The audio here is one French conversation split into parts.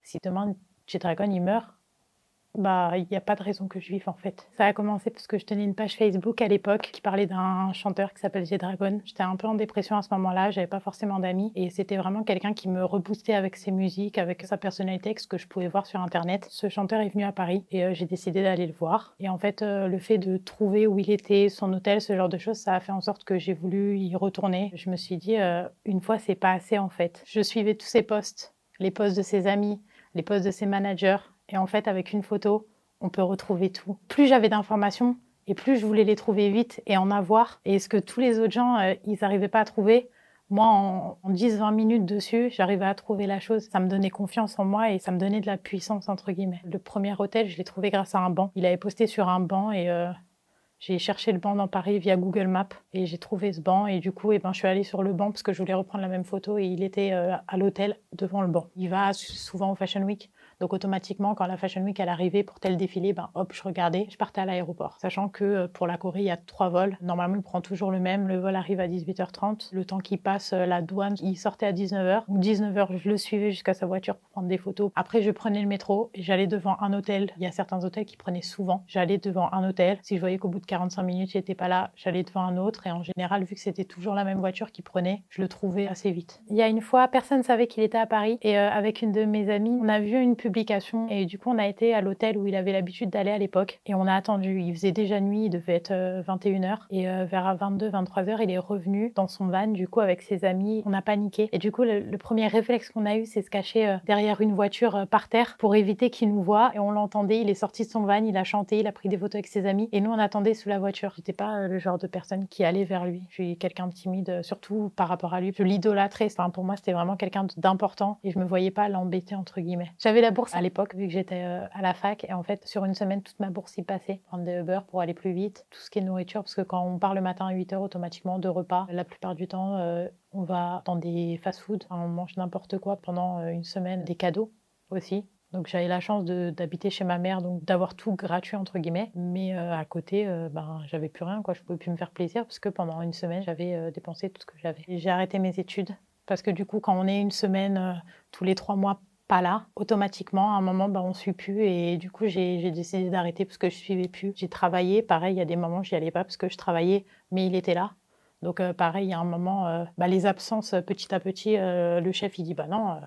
si demain G-Dragon il meurt, bah, il y a pas de raison que je vive en fait. Ça a commencé parce que je tenais une page Facebook à l'époque qui parlait d'un chanteur qui s'appelle G-Dragon. J'étais un peu en dépression à ce moment-là, j'avais pas forcément d'amis et c'était vraiment quelqu'un qui me reboostait avec ses musiques, avec sa personnalité, avec ce que je pouvais voir sur internet. Ce chanteur est venu à Paris et j'ai décidé d'aller le voir. Et en fait, le fait de trouver où il était, son hôtel, ce genre de choses, ça a fait en sorte que j'ai voulu y retourner. Je me suis dit, une fois, c'est pas assez en fait. Je suivais tous ses posts, les posts de ses amis, les posts de ses managers. Et en fait, avec une photo, on peut retrouver tout. Plus j'avais d'informations, et plus je voulais les trouver vite et en avoir. Et ce que tous les autres gens, ils n'arrivaient pas à trouver, moi, en 10-20 minutes dessus, j'arrivais à trouver la chose. Ça me donnait confiance en moi et ça me donnait de la puissance, entre guillemets. Le premier hôtel, je l'ai trouvé grâce à un banc. Il avait posté sur un banc et j'ai cherché le banc dans Paris via Google Maps et j'ai trouvé ce banc et du coup, je suis allée sur le banc parce que je voulais reprendre la même photo et il était à l'hôtel devant le banc. Il va souvent au Fashion Week. Donc automatiquement, quand la Fashion Week elle arrivait pour tel défilé, hop, je regardais, je partais à l'aéroport. Sachant que pour la Corée, il y a 3 vols. Normalement, il prend toujours le même. Le vol arrive à 18h30. Le temps qu'il passe la douane, il sortait à 19h. Donc 19h, je le suivais jusqu'à sa voiture pour prendre des photos. Après, je prenais le métro et j'allais devant un hôtel. Il y a certains hôtels qui prenaient souvent. J'allais devant un hôtel. Si je voyais qu'au bout de 45 minutes, il n'était pas là, j'allais devant un autre. Et en général, vu que c'était toujours la même voiture qu'il prenait, je le trouvais assez vite. Il y a une fois, personne ne savait qu'il était à Paris. Et avec une de mes amies, on a vu une publication et du coup on a été à l'hôtel où il avait l'habitude d'aller à l'époque et on a attendu. Il faisait déjà nuit, il devait être 21h et vers 22-23h il est revenu dans son van du coup avec ses amis. On a paniqué et du coup le premier réflexe qu'on a eu c'est se cacher derrière une voiture par terre pour éviter qu'il nous voie et on l'entendait. Il est sorti de son van, il a chanté, il a pris des photos avec ses amis et nous on attendait sous la voiture. J'étais pas le genre de personne qui allait vers lui. Je suis quelqu'un de timide surtout par rapport à lui. Je l'idolâtrais. Enfin, pour moi c'était vraiment quelqu'un d'important et je me voyais pas l'embêter entre guillemets. J'avais la bourse à l'époque vu que j'étais à la fac et en fait sur une semaine toute ma bourse y passait. Prendre des Uber pour aller plus vite, tout ce qui est nourriture parce que quand on part le matin à 8h automatiquement 2 repas, la plupart du temps on va dans des fast-food, on mange n'importe quoi pendant une semaine, des cadeaux aussi. Donc j'avais la chance d'habiter chez ma mère, donc d'avoir tout gratuit entre guillemets, mais à côté, j'avais plus rien quoi, je pouvais plus me faire plaisir parce que pendant une semaine j'avais dépensé tout ce que j'avais. J'ai arrêté mes études parce que du coup quand on est une semaine tous les 3 mois pas là, automatiquement, à un moment, on ne suit plus et du coup, j'ai décidé d'arrêter parce que je ne suivais plus. J'ai travaillé, pareil, il y a des moments, j'y allais pas parce que je travaillais, mais il était là. Donc pareil, il y a un moment, les absences, petit à petit, le chef, il dit « Bah non,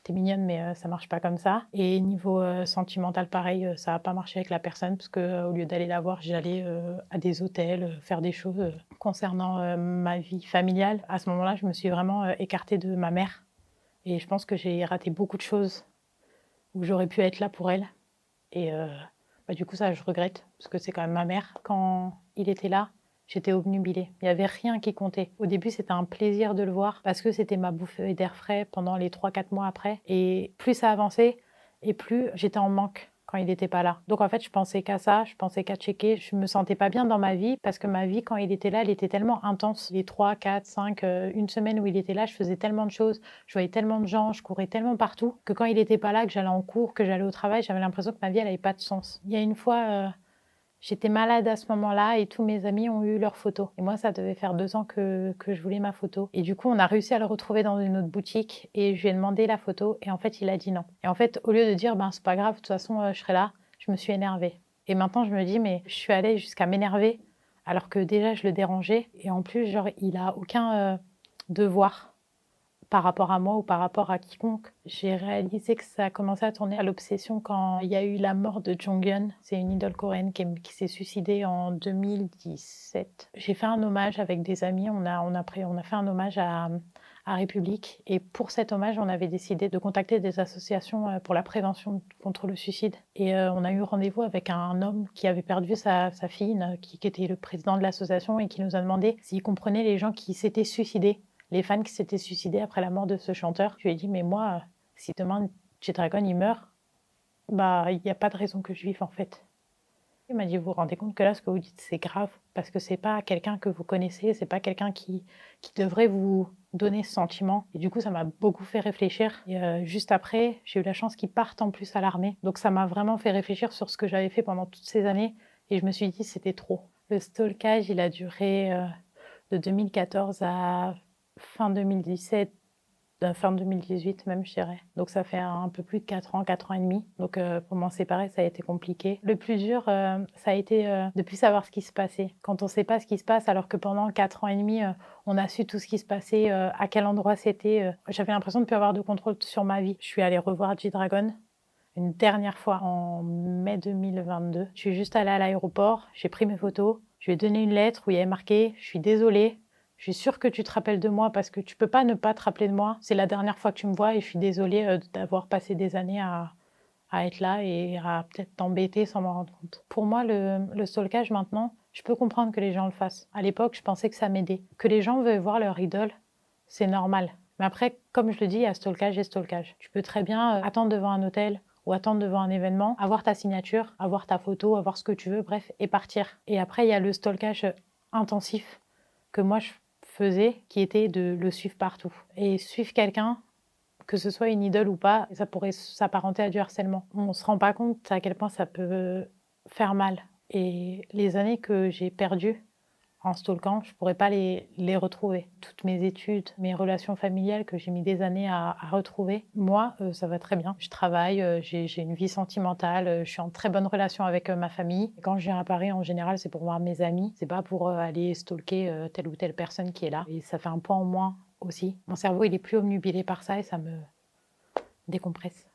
t'es mignonne, mais ça marche pas comme ça. » Et niveau sentimental, pareil, ça n'a pas marché avec la personne parce que au lieu d'aller la voir, j'allais à des hôtels, faire des choses concernant ma vie familiale. À ce moment-là, je me suis vraiment écartée de ma mère. Et je pense que j'ai raté beaucoup de choses où j'aurais pu être là pour elle. Et du coup, ça, je regrette, parce que c'est quand même ma mère. Quand il était là, j'étais obnubilée. Il n'y avait rien qui comptait. Au début, c'était un plaisir de le voir, parce que c'était ma bouffée d'air frais pendant les 3-4 mois après. Et plus ça avançait, et plus j'étais en manque quand il n'était pas là. Donc en fait, je pensais qu'à ça, je pensais qu'à checker. Je me sentais pas bien dans ma vie parce que ma vie, quand il était là, elle était tellement intense. Les 3, 4, 5, une semaine où il était là, je faisais tellement de choses, je voyais tellement de gens, je courais tellement partout que quand il n'était pas là, que j'allais en cours, que j'allais au travail, j'avais l'impression que ma vie, elle n'avait pas de sens. Il y a une fois, j'étais malade à ce moment-là et tous mes amis ont eu leur photo. Et moi, ça devait faire 2 ans que je voulais ma photo. Et du coup, on a réussi à le retrouver dans une autre boutique et je lui ai demandé la photo et en fait, il a dit non. Et en fait, au lieu de dire, c'est pas grave, de toute façon, je serai là, je me suis énervée. Et maintenant, je me dis, mais je suis allée jusqu'à m'énerver alors que déjà, je le dérangeais. Et en plus, genre, il a aucun devoir par rapport à moi ou par rapport à quiconque. J'ai réalisé que ça a commencé à tourner à l'obsession quand il y a eu la mort de Jonghyun. C'est une idole coréenne qui s'est suicidée en 2017. J'ai fait un hommage avec des amis, on a fait un hommage à République et pour cet hommage, on avait décidé de contacter des associations pour la prévention contre le suicide. Et on a eu rendez-vous avec un homme qui avait perdu sa fille, qui était le président de l'association et qui nous a demandé s'il comprenait les gens qui s'étaient suicidés, les fans qui s'étaient suicidés après la mort de ce chanteur. Je lui ai dit, mais moi, si demain G-Dragon il meurt, il n'y a pas de raison que je vive en fait. Il m'a dit, vous vous rendez compte que là, ce que vous dites, c'est grave, parce que c'est pas quelqu'un que vous connaissez, c'est pas quelqu'un qui devrait vous donner ce sentiment. Et du coup, ça m'a beaucoup fait réfléchir. Et juste après, j'ai eu la chance qu'il parte en plus à l'armée. Donc ça m'a vraiment fait réfléchir sur ce que j'avais fait pendant toutes ces années. Et je me suis dit, c'était trop. Le stalkage, il a duré de 2014 à fin 2017, fin 2018 même, je dirais. Donc ça fait un peu plus de 4 ans et demi. Donc pour m'en séparer, ça a été compliqué. Le plus dur, ça a été de plus savoir ce qui se passait. Quand on ne sait pas ce qui se passe, alors que pendant 4 ans et demi, on a su tout ce qui se passait, à quel endroit c'était. J'avais l'impression de ne plus avoir de contrôle sur ma vie. Je suis allée revoir G-Dragon une dernière fois en mai 2022. Je suis juste allée à l'aéroport, j'ai pris mes photos, je lui ai donné une lettre où il y avait marqué « Je suis désolée, je suis sûre que tu te rappelles de moi parce que tu peux pas ne pas te rappeler de moi. C'est la dernière fois que tu me vois et je suis désolée d'avoir passé des années à être là et à peut-être t'embêter sans m'en rendre compte. » Pour moi, le stalkage maintenant, je peux comprendre que les gens le fassent. À l'époque, je pensais que ça m'aidait. Que les gens veuillent voir leur idole, c'est normal. Mais après, comme je le dis, il y a stalkage et stalkage. Tu peux très bien attendre devant un hôtel ou attendre devant un événement, avoir ta signature, avoir ta photo, avoir ce que tu veux, bref, et partir. Et après, il y a le stalkage intensif que moi je faisais, qui était de le suivre partout. Et suivre quelqu'un, que ce soit une idole ou pas, ça pourrait s'apparenter à du harcèlement. On ne se rend pas compte à quel point ça peut faire mal. Et les années que j'ai perdues en stalkant, je ne pourrais pas les retrouver. Toutes mes études, mes relations familiales que j'ai mis des années à retrouver, moi, ça va très bien. Je travaille, j'ai une vie sentimentale, je suis en très bonne relation avec ma famille. Quand je viens à Paris, en général, c'est pour voir mes amis. C'est pas pour aller stalker telle ou telle personne qui est là. Et ça fait un poids en moins aussi. Mon cerveau, il est plus obnubilé par ça et ça me décompresse.